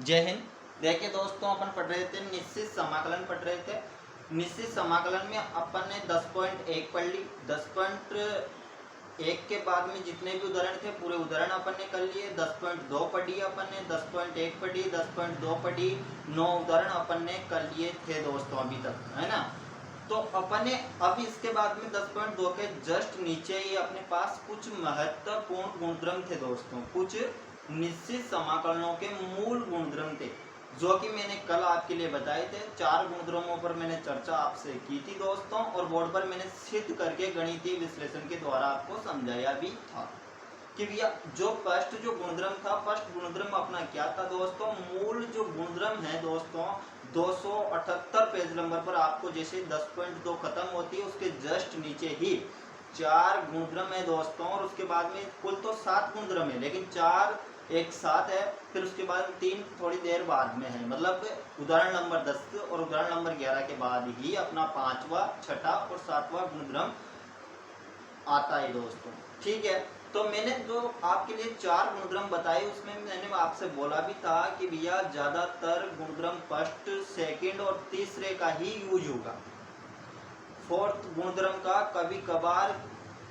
जय हिंद। देखिए दोस्तों, अपन पढ़ रहे थे निश्चित समाकलन पढ़ रहे थे। निश्चित समाकलन में अपन ने 10.1 पढ़ ली। 10.1 के बाद में जितने भी उदाहरण थे पूरे उदाहरण अपन ने कर लिए। 10.2 पढ़ी अपन ने, 10.1 पढ़ी, 10.2 पढ़ी, 9 उदाहरण अपन ने कर लिए थे दोस्तों अभी तक, है ना। तो अपन ने अब इसके बाद में 10.2 के जस्ट नीचे ही अपने पास कुछ महत्वपूर्ण गुणधर्म थे दोस्तों, कुछ निश्चित समाकलनों के मूल गुणधर्म थे जो कि मैंने कल आपके लिए बताए थे। 4 गुणधर्मों पर मैंने चर्चा आपसे की थी दोस्तों, और बोर्ड पर मैंने सिद्ध करके गणितीय विश्लेषण के द्वारा आपको समझाया भी था कि भैया जो फर्स्ट जो गुणधर्म था, फर्स्ट गुणधर्म अपना क्या था दोस्तों। मूल जो गुणधर्म है दोस्तों 278 पेज नंबर पर आपको जैसे 10.2 खत्म होती है उसके जस्ट नीचे ही 4 गुणधर्म है दोस्तों, और उसके बाद में कुल तो 7 गुणधर्म है, लेकिन 4 एक साथ है, फिर उसके बाद 3 थोड़ी देर बाद में है। मतलब उदाहरण नंबर 10 और उदाहरण नंबर 11 के बाद ही अपना 5वां, 6ठा और 7वां गुणधर्म आता है दोस्तों। ठीक है, तो मैंने जो आपके लिए 4 गुणधर्म बताए उसमें मैंने आपसे बोला भी था कि भैया ज्यादातर गुणधर्म फर्स्ट, सेकंड और तीसरे का ही यूज होगा। फोर्थ गुणधर्म का कभी कभार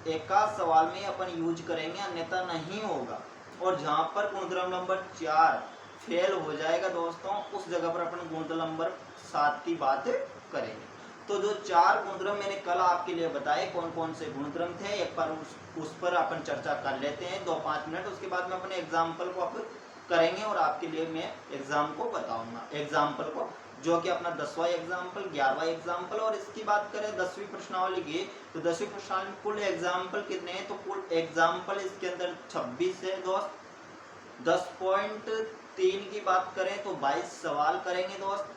एक सवाल में अपन यूज करेंगे, अन्यथा नहीं होगा। और जहां पर गुणधर्म नंबर 4 फेल हो जाएगा दोस्तों, उस जगह पर अपन गुणधर्म नंबर 7 की बात करेंगे। तो जो 4 गुणधर्म मैंने कल आपके लिए बताए, कौन कौन से गुणधर्म थे, एक बार उस पर अपन चर्चा कर लेते हैं 2-5 मिनट। उसके बाद में अपने एग्जाम्पल को अपन करेंगे और आपके लिए मैं एग्जाम को बताऊंगा, एग्जाम्पल को, जो कि अपना 10वां एग्जाम्पल, 11वां एग्जाम्पल। और इसकी बात करें 10वीं प्रश्नावली की, तो 10वीं प्रश्नावली कुल एग्जाम्पल कितने हैं, तो कुल एग्जाम्पल इसके अंदर 26 है दोस्त। 10.3 की बात करें तो 22 सवाल करेंगे दोस्त।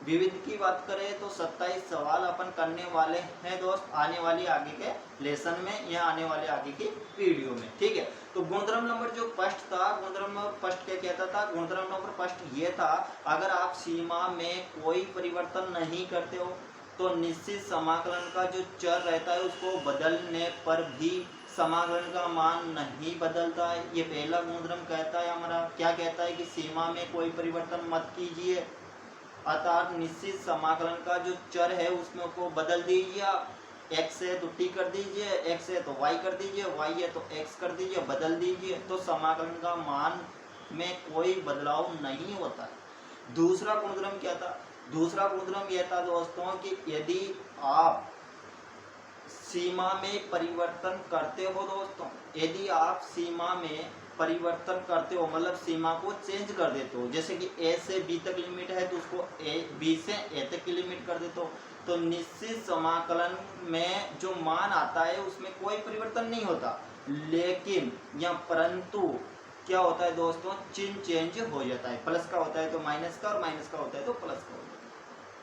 विविध की बात करें तो 27 सवाल अपन करने वाले हैं दोस्त, आने वाली आगे के लेसन में या आने वाले आगे की वीडियो में। ठीक है, तो गुणधर्म नंबर जो फर्स्ट था, गुणधर्म नंबर फर्स्ट क्या कहता था, गुणधर्म नंबर फर्स्ट ये था, अगर आप सीमा में कोई परिवर्तन नहीं करते हो तो निश्चित समाकलन का जो चर रहता है उसको बदलने पर भी समाकलन का मान नहीं बदलता है। ये पहला गुणधर्म कहता है हमारा, क्या कहता है कि सीमा में कोई परिवर्तन मत कीजिए, अर्थात निश्चित समाकलन का जो चर है उसमें को बदल दीजिए। x है तो t कर दीजिए, x है तो y कर दीजिए, y है तो x कर दीजिए, बदल दीजिए, तो समाकलन का मान में कोई बदलाव नहीं होता है। दूसरा गुणधर्म क्या था, दूसरा गुणधर्म यह था दोस्तों कि यदि आप सीमा में परिवर्तन करते हो दोस्तों, यदि आप सीमा में परिवर्तन करते हो मतलब सीमा को चेंज कर देते हो, जैसे कि a से b तक लिमिट है तो उसको b से a तक की लिमिट कर देते हो, तो निश्चित समाकलन में जो मान आता है उसमें कोई परिवर्तन नहीं होता, लेकिन या परंतु क्या होता है दोस्तों, चिन्ह चेंज हो जाता है। प्लस का होता है तो माइनस का, और माइनस का होता है तो प्लस का होता है।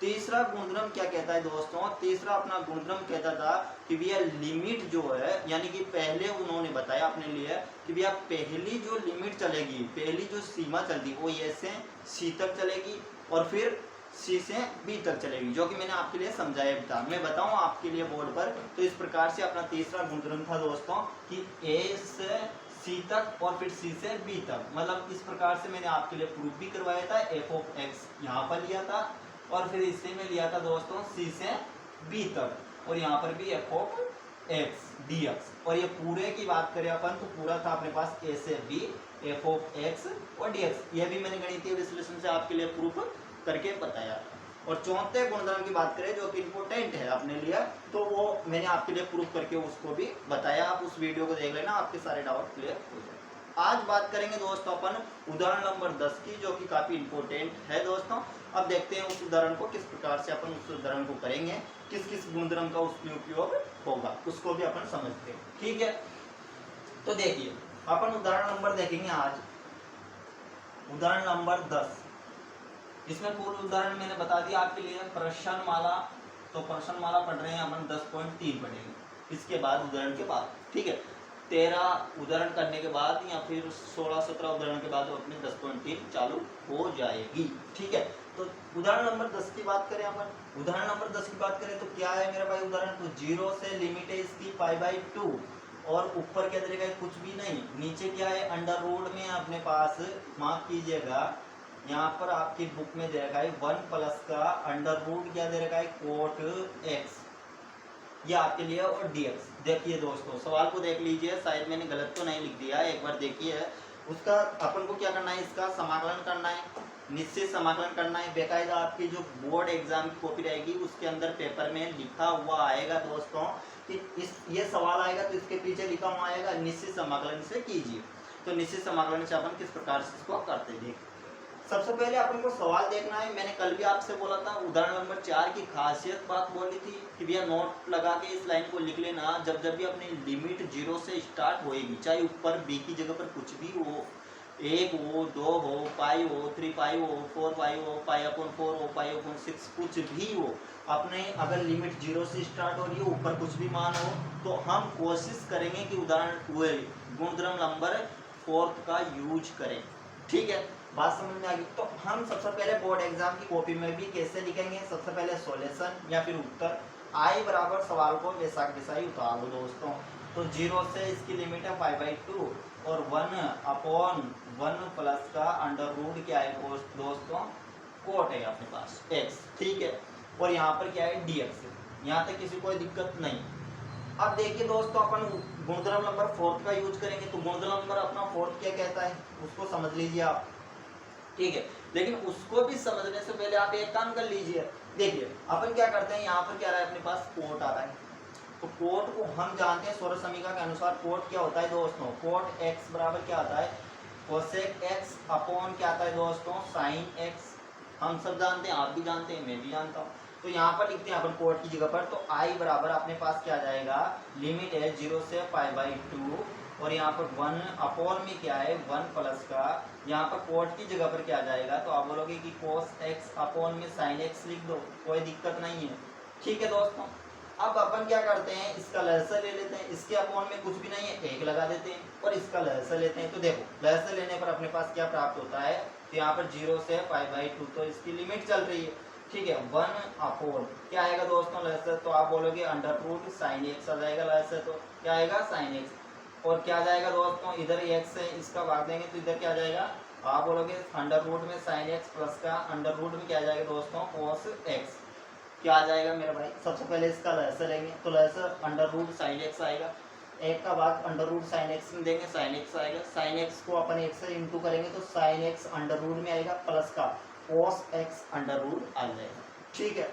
तीसरा गुणधर्म क्या कहता है दोस्तों, तीसरा अपना गुणधर्म कहता था कि भैया लिमिट जो है, यानी कि पहले उन्होंने बताया अपने लिए कि भैया पहली जो लिमिट चलेगी, पहली जो सीमा चलती वो ए से सी तक चलेगी और फिर सी से बी तक चलेगी, जो कि मैंने आपके लिए समझाया भी था। मैं बताऊं आपके लिए बोर्ड पर, तो इस प्रकार से अपना तीसरा गुणधर्म था दोस्तों कि ए से सी तक और फिर सी से बी तक, मतलब इस प्रकार से मैंने आपके लिए प्रूफ भी करवाया था। एफ ऑफ एक्स यहाँ पर लिया था और फिर इससे में लिया था दोस्तों सी से बी तक, और यहाँ पर भी F of x D x, और ये पूरे की बात करें अपन तो पूरा था अपने पास ए से बी, एफ ऑफ एक्स और डी एक्स। ये भी मैंने गणितीय विश्लेषण से आपके लिए प्रूफ करके बताया था। और चौथे गुणधर्म की बात करें जो कि इम्पोर्टेंट है अपने लिए, तो वो मैंने आपके लिए प्रूफ करके उसको भी बताया। आप उस वीडियो को देख लेना, आपके सारे डाउट क्लियर हो जाए। आज बात करेंगे दोस्तों अपन उदाहरण नंबर 10 की, जो कि काफी इंपॉर्टेंट है दोस्तों। अब देखते हैं उस उदाहरण को किस प्रकार से अपन उस उदाहरण को करेंगे, किस किस गुणधर्म का उसमें उपयोग होगा उसको भी अपन समझते हैं। ठीक है, तो देखिए अपन उदाहरण नंबर देखेंगे आज, उदाहरण नंबर 10। इसमें पूर्व उदाहरण मैंने बता दिया आपके लिए, प्रश्नमाला, तो प्रश्नमाला पढ़ रहे हैं अपन 10.3 पढ़ेंगे इसके बाद उदाहरण के बाद। ठीक है, 13 उदाहरण करने के बाद या फिर 16-17 उदाहरण के बाद अपने 10.3 चालू हो जाएगी। ठीक है, तो उदाहरण नंबर 10 की बात करें अपन, उदाहरण नंबर 10 की बात करें तो क्या है मेरा भाई उदाहरण, तो 0 से लिमिट है इसकी π/2 और ऊपर क्या तरीका है कुछ भी नहीं, नीचे क्या है अंडर रूट में अपने पास, माफ कीजिएगा यहाँ पर आपकी बुक में दे रखा है 1 प्लस का अंडर रूट क्या दे रखा है कोट एक्स, ये आपके लिए और dx। देखिए दोस्तों सवाल को देख लीजिए, शायद मैंने गलत तो नहीं लिख दिया, एक बार देखिए। उसका अपन को क्या करना है, इसका समाकलन करना है, निश्चित समाकलन करना है। बेकायदा आपकी जो बोर्ड एग्जाम की कॉपी रहेगी उसके अंदर पेपर में लिखा हुआ आएगा दोस्तों कि ये सवाल आएगा तो इसके पीछे लिखा हुआ आएगा निश्चित समाकलन से कीजिए। तो निश्चित समाकलन से अपन किस प्रकार से इसको करते हैं। सबसे पहले अपन को सवाल देखना है। मैंने कल भी आपसे बोला था उदाहरण नंबर 4 की खासियत बात बोली थी कि भैया नोट लगा के इस लाइन को लिख लेना, जब जब भी अपनी लिमिट 0 से स्टार्ट होएगी, चाहे ऊपर b की जगह पर कुछ भी हो, 1 हो, 2 हो, पाई हो, 3 पाई हो, 4 पाई हो, पाई अपॉन 4 हो, पाई अपॉन 6 कुछ भी हो, अपने अगर लिमिट 0 से स्टार्ट हो रही है, ऊपर कुछ भी मान हो, तो हम कोशिश करेंगे कि उदाहरण गुणधर्म नंबर 4 का यूज करें। ठीक है, बात समझ में आ गई। तो हम सबसे पहले बोर्ड एग्जाम की कॉपी में भी कैसे लिखेंगे, सबसे पहले सॉल्यूशन या फिर उत्तर आई बराबर सवाल को वैसा वैसा ही उतार दो दोस्तों। तो 0 से इसकी लिमिट है π/2 और 1 अपॉन 1 प्लस का अंडर रूट क्या है दोस्तों कोट है अपने पास x। ठीक है, और यहाँ पर क्या है dx। यहाँ तक किसी कोई दिक्कत नहीं। अब देखिए दोस्तों अपन गुणधर्म नंबर 4 का यूज करेंगे, तो गुणधर्म नंबर अपना 4 क्या कहता है उसको समझ लीजिए आप। ठीक है, लेकिन उसको भी समझने से पहले आप एक काम कर लीजिए। देखिए अपन क्या करते हैं, यहाँ पर क्या रहा है अपने पास कोट आ रहा है, तो कोट को हम जानते हैं सौर समीकरण के अनुसार कोट क्या होता है दोस्तों, कोट x बराबर क्या आता है कोसेक x अपॉन क्या आता है दोस्तों साइन x। हम सब जानते हैं, आप भी जानते हैं, मैं भी जानता हूँ। तो यहाँ पर लिखते हैं अपन कोट की जगह पर, तो i बराबर अपने पास क्या आ जाएगा, लिमिट है 0 से π/2 और यहाँ पर 1 अपॉन में क्या है 1 प्लस का, यहाँ पर कोट की जगह पर क्या आ जाएगा, तो आप बोलोगे कि cos x अपॉन में sin x लिख दो, कोई दिक्कत नहीं है। ठीक है दोस्तों, अब अपन क्या करते हैं इसका लहसा ले लेते हैं, इसके अपॉन में कुछ भी नहीं है 1 लगा देते हैं और इसका लहसा लेते हैं। तो देखो लहसा लेने पर अपने पास क्या प्राप्त होता है, तो यहाँ पर 0 से π/2 तो इसकी लिमिट चल रही है। ठीक है, 1 अपॉन क्या आएगा दोस्तों लहसा, तो आप बोलोगे अंडर रूट साइन x आ जाएगा लहसा, तो क्या आएगा साइन x। और क्या जाएगा दोस्तों इधर x है इसका भाग देंगे तो इधर क्या जाएगा, आप बोलोगे अंडर रूट में साइन x प्लस का अंडर रूट में क्या जाएगा दोस्तों cos x। क्या आ जाएगा मेरा भाई, सबसे पहले इसका लहसा लेंगे तो लहसा अंडर रूट साइन x आएगा, एक का भाग अंडर रूट साइन x में देंगे साइन x आएगा, साइन x को अपन x से इंटू करेंगे तो साइन x अंडर रूट में आएगा प्लस का cos x अंडर रूट आ जाएगा। ठीक है,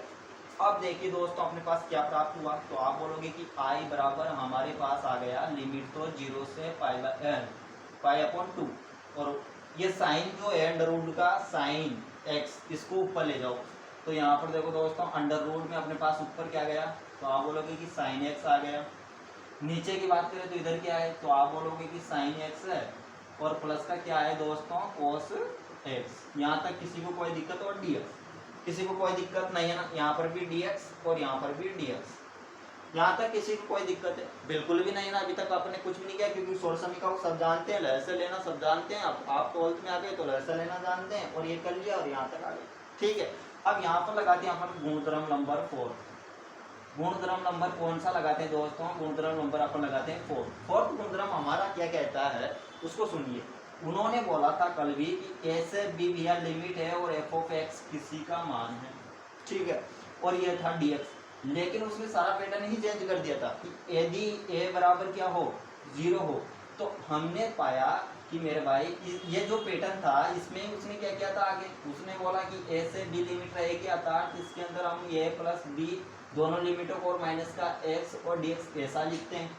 अब देखिए दोस्तों अपने पास क्या प्राप्त हुआ, तो आप बोलोगे कि i बराबर हमारे पास आ गया लिमिट तो 0 से π/2 और ये साइन जो है अंडर रूट का साइन x इसको ऊपर ले जाओ, तो यहाँ पर देखो दोस्तों अंडर रूट में अपने पास ऊपर क्या गया, तो आप बोलोगे कि साइन x आ गया। नीचे की बात करें तो इधर क्या है, तो आप बोलोगे कि साइन x है और प्लस का क्या है दोस्तों cos x। यहाँ तक किसी को कोई दिक्कत, और dx किसी को कोई दिक्कत नहीं है ना, यहाँ पर भी dx और यहाँ पर भी dx, यहाँ तक किसी को कोई दिक्कत है बिल्कुल भी नहीं ना। अभी तक आपने कुछ भी नहीं किया क्योंकि सौर समीकरण को सब जानते हैं, लहर से लेना सब जानते हैं। आप 12th में आ गए तो लहर से लेना जानते हैं और ये कर लिया और यहाँ तक आ गए। ठीक है, अब यहाँ पर लगाते हैं अपन गुणधर्म नंबर 4। गुणधर्म नंबर कौन सा लगाते हैं दोस्तों, गुणधर्म नंबर अपन लगाते हैं 4। फोर्थ गुणधर्म हमारा क्या कहता है उसको सुनिए। उन्होंने बोला था कल भी कि ए से बी भैया लिमिट है और एफ ऑफ एक्स किसी का मान है। ठीक है, और ये था dx, लेकिन उसने सारा पैटर्न ही चेंज कर दिया था कि यदि a बराबर क्या हो 0 हो, तो हमने पाया कि मेरे भाई ये जो पैटर्न था इसमें उसने क्या किया था आगे, उसने बोला कि a से b लिमिट रहेगी, अर्थात इसके अंदर हम a प्लस b दोनों लिमिटों को और माइनस का x और dx ऐसा लिखते हैं।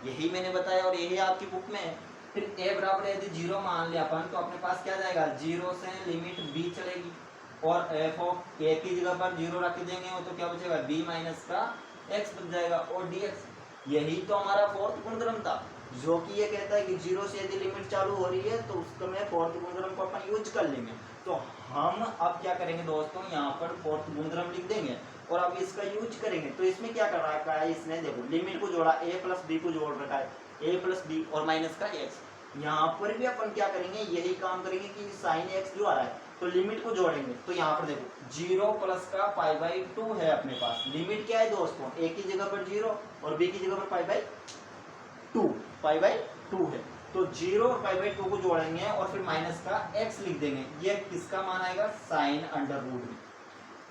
यही मैंने बताया और यही आपकी बुक में है। फिर a बराबर यदि 0 मान लिया अपन तो अपने पास क्या जाएगा, 0 से लिमिट b चलेगी और एफ ऑफ ए की जगह पर 0 रख देंगे तो क्या बचेगा b माइनस का x बच जाएगा और dx। यही तो हमारा फोर्थ गुणधर्म था जो कि ये कहता है कि 0 से यदि लिमिट चालू हो रही है तो उसको में फोर्थ गुणधर्म को अपन यूज कर लेंगे। तो हम अब क्या करेंगे दोस्तों, यहाँ पर फोर्थ गुणधर्म लिख देंगे और अब इसका यूज करेंगे। तो इसमें क्या कर रखा है इसने, देखो लिमिट को जोड़ा, a प्लस बी को जोड़ रखा है, a प्लस बी और माइनस का x। यहाँ पर भी अपन क्या करेंगे, यही काम करेंगे कि साइन x जो आ रहा है तो लिमिट को जोड़ेंगे। तो यहाँ पर देखो 0 प्लस का π/2 है अपने पास, लिमिट क्या है दोस्तों, a की जगह पर 0 और b की जगह पर π/2 है। तो 0 और पाई बाई 2 को जोड़ेंगे और फिर माइनस का x लिख देंगे। ये किसका मान आएगा? साइन अंडर रूट में।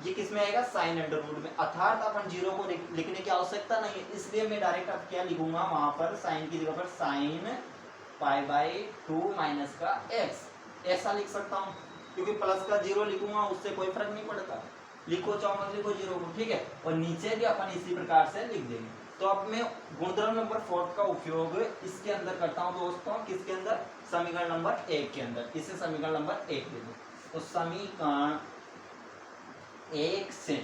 ये किस में आएगा? साइन अंडर रूट में। अर्थात अपन 0 को लिखने की आवश्यकता नहीं है, इसलिए मैं डायरेक्ट अब क्या लिखूंगा वहां पर, साइन की जगह पर साइन पाई बाई 2 माइनस का x ऐसा लिख सकता हूँ, क्योंकि प्लस का 0 लिखूंगा उससे कोई फर्क नहीं पड़ता, लिखो चाहो मत लिखो 0 को, ठीक है। और नीचे भी अपन इसी प्रकार से लिख देंगे। तो अब मैं गुणधर्म नंबर 4 का उपयोग इसके अंदर करता हूं दोस्तों, किसके अंदर? समीकरण नंबर 1 के अंदर। इसे समीकरण नंबर 1 ले दो। तो समीकरण 1 से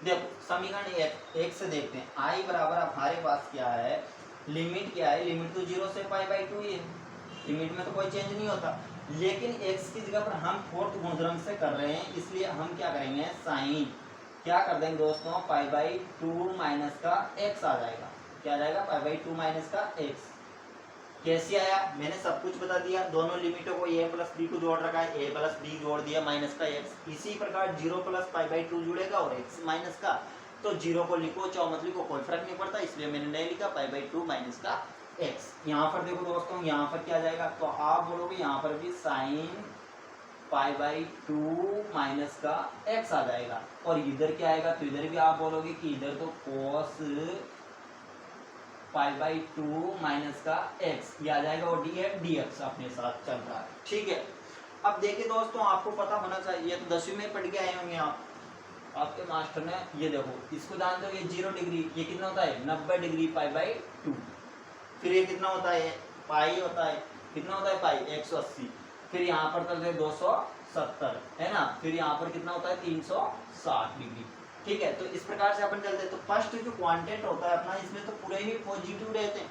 देखो, समीकरण 1 से देखते हैं। आई बराबर हमारे पास क्या है, लिमिट क्या है? लिमिट तो 0 से पाई बाई 2 ही है, लिमिट में तो कोई चेंज नहीं होता, लेकिन x की जगह पर हम फोर्थ गुणधर्म से कर रहे हैं, इसलिए हम क्या करेंगे? साइन क्या कर देंगे दोस्तों? पाई बाई 2 माइनस का x आ जाएगा। क्या आ जाएगा? पाई बाई 2 माइनस का x। कैसे आया? मैंने सब कुछ बता दिया, दोनों लिमिटों को a प्लस बी को जोड़ रखा है, a प्लस बी जोड़ दिया माइनस का x। इसी प्रकार 0 प्लस पाई बाई 2 जुड़ेगा और x माइनस का, तो 0 को लिखो चाहो मत लिखो कोई फर्क नहीं पड़ता, इसलिए मैंने नहीं लिखा पाई बाई 2 माइनस का x। यहाँ पर देखो दोस्तों, यहाँ पर क्या जाएगा? तो आप बोलोगे यहाँ पर भी साइन पाई बाई 2 माइनस का x आ जाएगा, और इधर क्या आएगा? तो इधर भी आप बोलोगे कि इधर तो cos पाई बाई 2 माइनस का x ये आ जाएगा, और dx अपने साथ चल रहा है, ठीक है। अब देखिए दोस्तों, आपको पता होना चाहिए, तो 10वीं में पढ़ के आए होंगे आप, आपके मास्टर ने, ये देखो इसको जानते हो, ये 0 डिग्री, ये कितना होता है? 90 डिग्री पाई बाई 2। फिर ये कितना होता है? पाई होता है, कितना होता है पाई? 180। फिर यहाँ पर चलते हैं 270, है ना। फिर यहाँ पर कितना होता है? 360 डिग्री, ठीक है। तो इस प्रकार से अपन चलते हैं। तो फर्स्ट जो क्वांटेट होता है अपना, इसमें तो पूरे ही पॉजिटिव रहते हैं,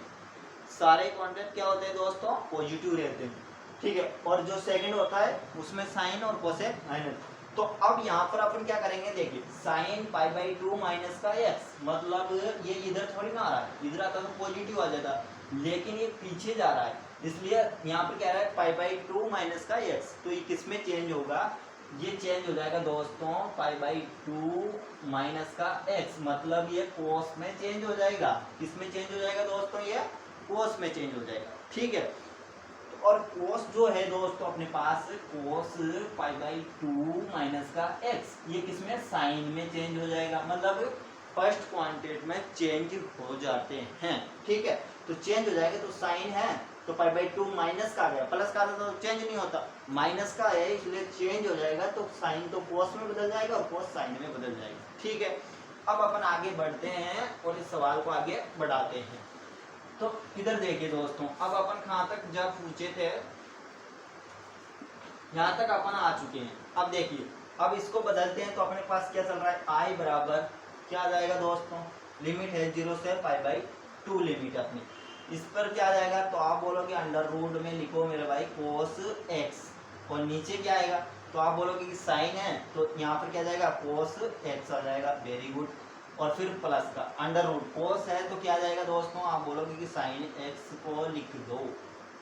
सारे क्वांटेट क्या होते हैं दोस्तों? पॉजिटिव रहते हैं, ठीक है। और जो सेकंड होता है उसमें साइन और कोसेक माइनस। तो अब यहाँ पर अपन क्या करेंगे? देखिए, साइन पाई बाई 2 माइनस का x, मतलब ये इधर थोड़ी ना आ रहा है, इधर आता तो पॉजिटिव आ जाता, लेकिन ये पीछे जा रहा है, इसलिए यहाँ पर कह रहा है पाई बाई 2 माइनस का x। तो ये किस में चेंज होगा? ये चेंज हो जाएगा दोस्तों पाई बाई 2 माइनस का x, मतलब ये कोस में चेंज हो जाएगा। किस में चेंज हो जाएगा दोस्तों? ये कोस में चेंज हो जाएगा, ठीक है। और कोस जो है दोस्तों अपने पास, कोस पाई बाई 2 माइनस का x, ये किसमें? साइन में चेंज हो जाएगा, मतलब फर्स्ट क्वांटिटी में चेंज हो जाते हैं, ठीक है। तो चेंज हो जाएगा, तो साइन है तो पाई बाई 2 माइनस का आ गया, प्लस का तो चेंज नहीं होता, माइनस का है इसलिए चेंज हो जाएगा। तो साइन तो कोस में बदल जाएगा और कोस साइन में बदल जाएगा, ठीक है। अब अपन आगे बढ़ते हैं और इस सवाल को आगे बढ़ाते हैं। तो इधर देखिए दोस्तों, अब अपन कहाँ तक जब पूछे थे, यहाँ तक अपन आ चुके हैं। अब देखिए, अब इसको बदलते हैं, तो अपने पास क्या चल रहा है? आई बराबर क्या आ जाएगा दोस्तों? लिमिट है 0 से पाई बाई 2 लिमिट अपनी, इस पर क्या आ जाएगा? तो आप बोलोगे अंडर रूट में लिखो मेरे भाई कोस x, और नीचे क्या आएगा? तो आप बोलोगे कि साइन है, तो यहाँ पर क्या जाएगा? कोस x आ जाएगा, वेरी गुड। और फिर प्लस का अंडर रूट, कोस है तो क्या जाएगा दोस्तों? आप बोलोगे कि साइन x को लिख दो,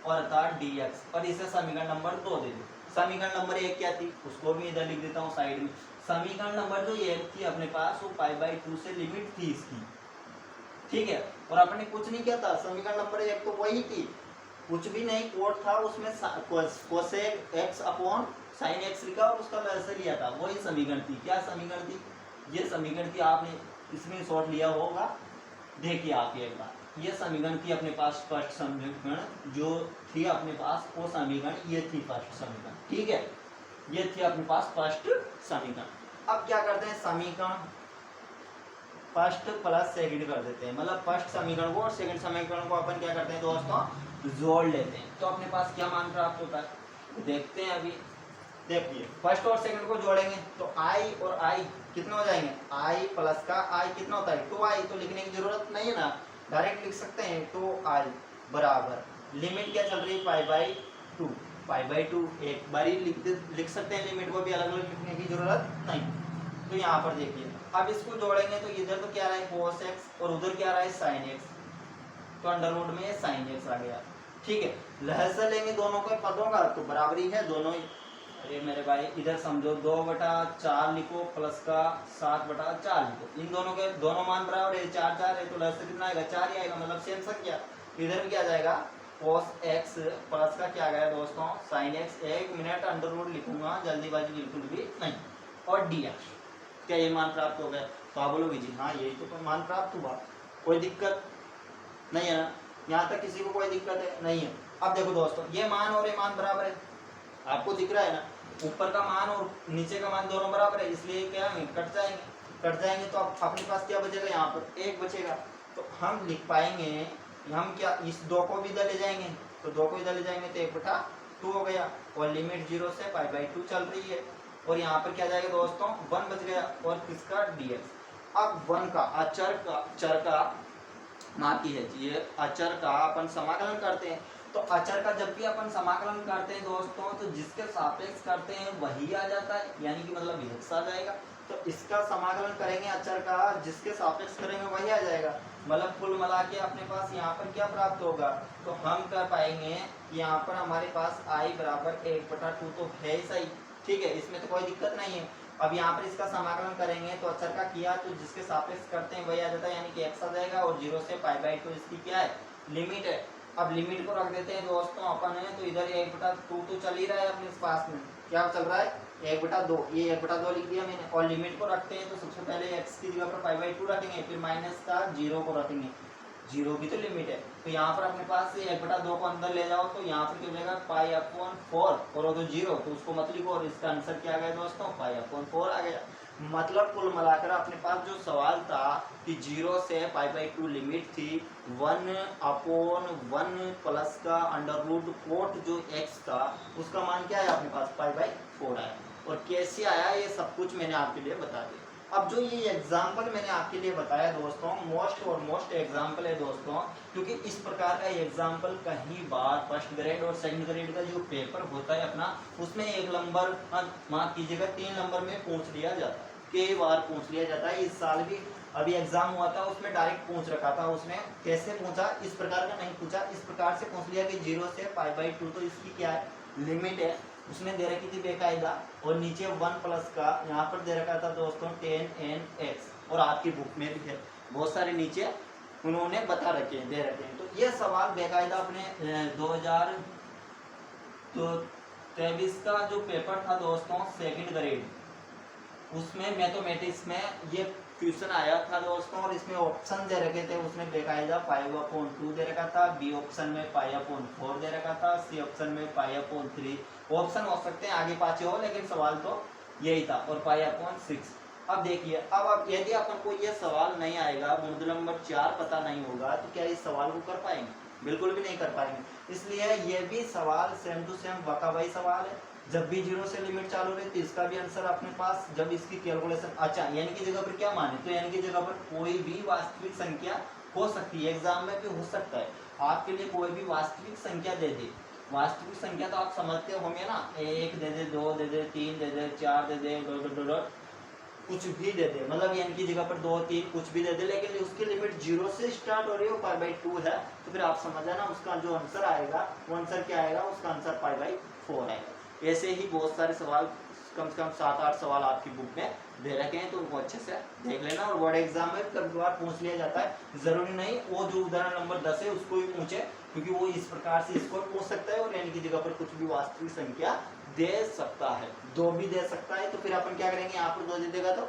और अर्थात dx, और इसे समीकरण नंबर 2 दे दो। समीकरण नंबर 1 क्या थी? उसको भी इधर लिख देता हूँ साइड में। समीकरण नंबर जो 1 थी अपने पास, वो पाई बाई 2 से लिमिट थी इसकी, ठीक है। और अपने कुछ नहीं किया था, समीकरण नंबर 1 तो वही थी, कुछ भी नहीं, कोड था उसमें cosec x upon sine x लिखा और उसका वैसे लिया था, वही समीकरण थी। क्या समीकरण थी? ये समीकरण थी, आपने इसमें शॉर्ट लिया होगा, देखिए आप एक बार, ये समीकरण थी अपने पास, फर्स्ट समीकरण जो थी अपने पास, वो समीकरण ये थी फर्स्ट समीकरण, ठीक है। ये थी अपने पास फर्स्ट समीकरण। अब क्या करते हैं? समीकरण फर्स्ट प्लस सेकंड कर देते हैं, मतलब फर्स्ट समीकरण को और सेकंड समीकरण को अपन क्या करते हैं दोस्तों? जोड़ लेते हैं। तो अपने पास क्या मान प्राप्त होता है? देखते हैं अभी। देखिए, फर्स्ट और सेकंड को जोड़ेंगे तो i और i कितना हो जाएंगे? i प्लस का i कितना होता है? 2i, तो लिखने की जरूरत नहीं है ना, डायरेक्ट लिख सकते हैं 2i बराबर लिमिट क्या चल रही है? पाई बाई 2, पाई बाई 2 एक बार ही लिख सकते हैं, लिमिट को भी अलग अलग लिखने की जरूरत नहीं। तो यहाँ पर देखिए, अब इसको जोड़ेंगे तो इधर तो क्या रहा है? cos x, और उधर क्या रहा है? sin x, तो अंडर रूट में sin x आ गया, ठीक है। लहजा लेंगे दोनों के पदों का, तो बराबरी है दोनों ही। अरे मेरे भाई इधर समझो, 2/4 लिखो प्लस का 7/4 लिखो, इन दोनों के दोनों मान बराबर है, 4 4 है, तो लहजा कितना आएगा? 4 ही आएगा, मतलब सेम संख्या। इधर भी क्या जाएगा? cos x प्लस का क्या गया दोस्तों sin x, 1 minute under root लिखूंगा, जल्दीबाजी बिल्कुल भी नहीं, और dx। क्या ये मान प्राप्त हो गया? तो आप बोलोगे जी हाँ यही तो मान प्राप्त हुआ, कोई दिक्कत नहीं है ना, यहाँ तक किसी को कोई दिक्कत है? नहीं है। अब देखो दोस्तों ये मान और ये मान बराबर है, आपको दिख रहा है ना, ऊपर का मान और नीचे का मान दोनों बराबर है, इसलिए क्या है कट जाएंगे तो अब अपने पास क्या बचेगा, यहाँ पर 1 बचेगा। तो हम लिख पाएंगे, हम क्या इस 2 को भी इधर ले जाएंगे, तो 2 को इधर ले जाएंगे तो 1/2 हो गया, और लिमिट 0 से π/2 चल रही है, और यहाँ पर क्या जाएगा दोस्तों 1 बच गया, और किसका dx। अब 1 का चर का माफ कीजिए अचर का अपन समाकलन करते हैं, तो अचर का जब भी अपन समाकलन करते हैं दोस्तों तो जिसके सापेक्ष करते हैं वही आ जाता है, यानी कि मतलब x आ जाएगा। तो इसका समाकलन करेंगे अचर का, जिसके सापेक्ष करेंगे वही आ जाएगा, मतलब कुल मिला के अपने पास यहाँ पर क्या प्राप्त होगा, तो हम कर पाएंगे यहाँ पर हमारे पास i बराबर 1/2 तो है ही सही, ठीक है, इसमें तो कोई दिक्कत नहीं है। अब यहाँ पर इसका समाकलन करेंगे तो अचर का किया तो जिसके सापेक्ष करते हैं वही आ जाता है, यानी कि x आ जाएगा, और 0 से π/2 इसकी क्या है लिमिट है। अब लिमिट को रख देते हैं दोस्तों अपन है, तो इधर 1/2 तो चल ही रहा है अपने पास में, क्या चल रहा है 1/2, ये 1/2 लिख दिया मैंने, और लिमिट को रखते हैं तो सबसे पहले x की जगह पर π/2 रखेंगे, फिर माइनस का 0 को रखेंगे, 0 की तो लिमिट है, तो यहाँ पर अपने पास से 1/2 को अंदर ले जाओ तो यहाँ पर क्या हो जाएगा π/4, और वो तो 0 तो उसको मत लिखो, और इसका आंसर क्या आ गया दोस्तों π/4 आ गया। मतलब कुल मिलाकर अपने पास जो सवाल था कि 0 से π/2 लिमिट थी, 1/1 प्लस का अंडर रूट कोट जो x था उसका मान क्या है अपने पास π/4 आया, और कैसे आया ये सब कुछ मैंने आपके लिए बता दिया। अब जो ये एग्जाम्पल मैंने आपके लिए बताया दोस्तों मोस्ट एग्जाम्पल है दोस्तों, क्योंकि इस प्रकार का एग्जाम्पल कहीं बार फर्स्ट ग्रेड और सेकंड ग्रेड का जो पेपर होता है अपना, उसमें 1 नंबर माफ कीजिएगा 3 नंबर में पूछ लिया जाता है, कई बार पूछ लिया जाता है। इस साल भी अभी एग्जाम हुआ था उसमें डायरेक्ट पूछ रखा था, उसमें कैसे पूछा, इस प्रकार का नहीं पूछा, इस प्रकार से पूछ लिया कि 0 से π/2 तो इसकी क्या है लिमिट है, उसने दे रखी थी बेकायदा, और नीचे 1 प्लस का यहाँ पर दे रखा था दोस्तों 10nx, और आपकी बुक में भी है बहुत सारे नीचे उन्होंने बता रखे हैं, दे रखे हैं। तो ये सवाल बेकायदा अपने 2023 का जो पेपर था दोस्तों सेकंड ग्रेड, उसमें मैथमेटिक्स में ये क्वेश्चन आया था दोस्तों, और इसमें ऑप्शन दे रखे थे, उसमें बेकायदा π/2 दे रखा था, बी ऑप्शन में π/4 दे रखा था, सी ऑप्शन में π/3, ऑप्शन हो सकते हैं आगे पाछे हो, लेकिन सवाल तो यही था, और π/6। अब देखिए अब यदि अपन को ये सवाल नहीं आएगा, मॉड्यूल नंबर 4 पता नहीं होगा, तो क्या इस सवाल को कर पाएंगे? बिल्कुल भी नहीं कर पाएंगे। इसलिए ये भी सवाल सेम टू सेम वका वही सवाल है, जब भी 0 से लिमिट चालू रही तो इसका भी आंसर अपने पास, जब इसकी कैलकुलेशन अच्छा यानी कि जगह पर क्या माने, तो यानी कि जगह पर कोई भी वास्तविक संख्या हो सकती है, एग्जाम में भी हो सकता है आपके लिए कोई भी वास्तविक संख्या दे दे, वास्तविक संख्या तो आप समझते होंगे ना, 1 दे दे, 2 दे दे, 3 दे दे, 4 दे दे, कुछ भी दे दे, मतलब यानी की जगह पर 2 3 कुछ भी दे दे, लेकिन उसकी लिमिट 0 से स्टार्ट हो रही है, π/2 है, तो फिर आप समझ ना उसका जो आंसर आएगा वो आंसर क्या आएगा, उसका आंसर π/4 आएगा। ऐसे ही बहुत सारे सवाल, कम से कम 7-8 सवाल आपकी बुक में दे रखे हैं, तो उनको अच्छे से देख लेना, और बोर्ड एग्जाम में कभी बार पूछ लिया जाता है, जरूरी नहीं वो जो उदाहरण नंबर 10 है उसको ही पूछे, क्योंकि वो इस प्रकार से इसको पूछ सकता है, और यानी की जगह पर कुछ भी वास्तविक संख्या दे सकता है, 2 भी दे सकता है। तो फिर अपन क्या करेंगे, यहाँ पर 2 दे देगा तो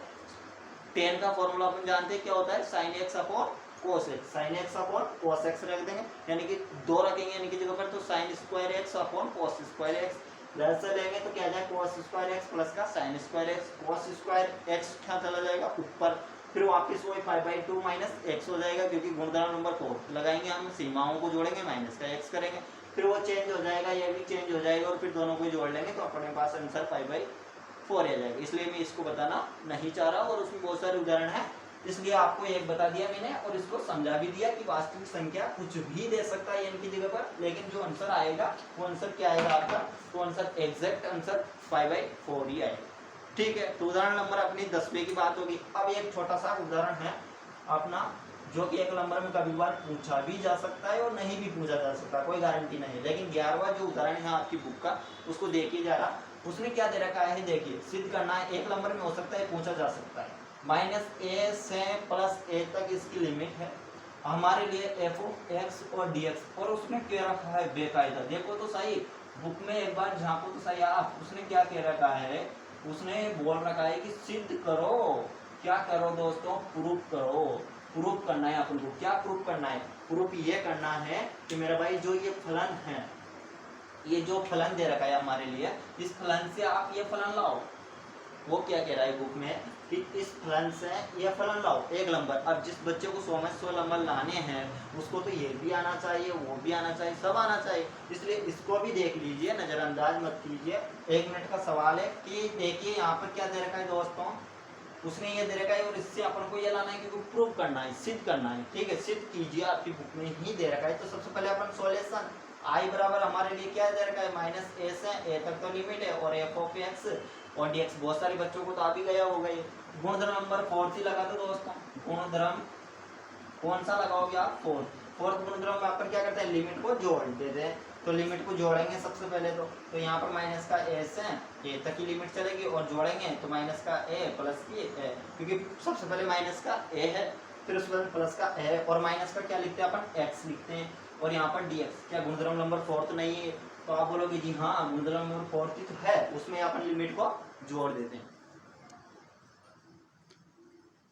10 का फॉर्मूला अपन जानते हैं क्या होता है, sin x upon cos x, sin x upon cos x रख देंगे, यानी कि 2 रखेंगे यानी कि जगह पर, तो sin square x upon cos square x, plus से लेंगे तो क्या जाए cos स्क्वायर x प्लस का sin square x, cos square x चला जाएगा ऊपर, फिर वापस वही π/2 माइनस x हो जाएगा, क्योंकि गुणधर्म नंबर 4 लगाएंगे हम, सीमाओं को जोड़ेंगे, माइनस का x करेंगे, फिर वो चेंज हो जाएगा, ये भी चेंज हो जाएगा, और फिर दोनों को जोड़ लेंगे तो अपने पास आंसर π/4 आ जाएगा। इसलिए मैं इसको बताना नहीं चाह रहा, और उसमें बहुत सारे उदाहरण है, इसलिए आपको एक बता दिया मैंने, और इसको समझा भी दिया कि वास्तविक संख्या कुछ भी दे सकता है इनकी जगह पर, लेकिन जो आंसर आएगा वो आंसर क्या आएगा आपका, तो आंसर एग्जैक्ट आंसर π/4 ही आएगा। ठीक है, तो उदाहरण नंबर अपनी 10वें की बात होगी। अब एक छोटा सा उदाहरण है अपना, जो कि 1 नंबर में कभी बार पूछा भी जा सकता है और नहीं भी पूछा जा सकता, कोई गारंटी नहीं है, लेकिन 11वां जो उदाहरण है आपकी बुक का उसको देखिए जरा, उसमें क्या दे रखा है देखिए, सिद्ध करना है, 1 नंबर में हो सकता है, पूछा जा सकता है, -a से +a तक इसकी लिमिट है, हमारे लिए एफ ऑफ एक्स और डी एक्स, और उसने क्या रखा है बेकायदा, देखो तो सही बुक में एक बार झांको तो सही आप, उसने क्या कह रखा है, उसने बोल रखा है कि सिद्ध करो, क्या करो दोस्तों, प्रूफ करो, प्रूफ करना है अपन को, क्या प्रूफ करना है, प्रूफ ये करना है कि मेरा भाई जो ये फलन है, ये जो फलन दे रखा है हमारे लिए, इस फलन से आप ये फलन लाओ, वो क्या कह रहा है बुक में कि इस फलन से ये फलन लाओ एक नंबर। अब जिस बच्चे को 100 में 100 नंबर लाने हैं उसको तो ये भी आना चाहिए, वो भी आना चाहिए, सब आना चाहिए, इसलिए इसको भी देख लीजिए, नजरअंदाज मत कीजिए। 1 मिनट का सवाल है कि देखिए यहाँ पर क्या दे रखा है दोस्तों, उसने ये दे रखा है और इससे अपन को ये लाना है क्योंकि प्रूव करना है, सिद्ध करना है, ठीक है, सिद्ध कीजिए, आपकी बुक में ही दे रखा है। तो सबसे पहले अपन सॉल्यूशन आई बराबर हमारे लिए क्या दे रखा है, माइनस ए से ए तक तो लिमिट है, और एफ ऑफ एक्स और डी एक्स, बहुत सारे बच्चों को तो आ भी गया होगा ये। गुणधर्म नंबर 4 ही लगा दो दोस्तों, गुणधर्म कौन सा लगाओगे आप, फोर्थ गुणधर्म में अपन क्या करते हैं, लिमिट को जोड़ देते हैं, तो लिमिट को जोड़ेंगे सबसे पहले तो यहाँ पर माइनस का ए से ए तक की लिमिट चलेगी, और जोड़ेंगे तो माइनस का ए प्लस की ए, क्योंकि सबसे पहले माइनस का ए है, फिर उसके बाद प्लस का ए है, और माइनस का क्या लिखते हैं अपन, एक्स लिखते हैं, और यहाँ पर डी एक्स, क्या गुणधर्म नंबर 4 तो नहीं है, तो आप बोलोगे जी हाँ गुणधर्म नंबर 4 तो है, उसमें अपन लिमिट को जोड़ देते हैं।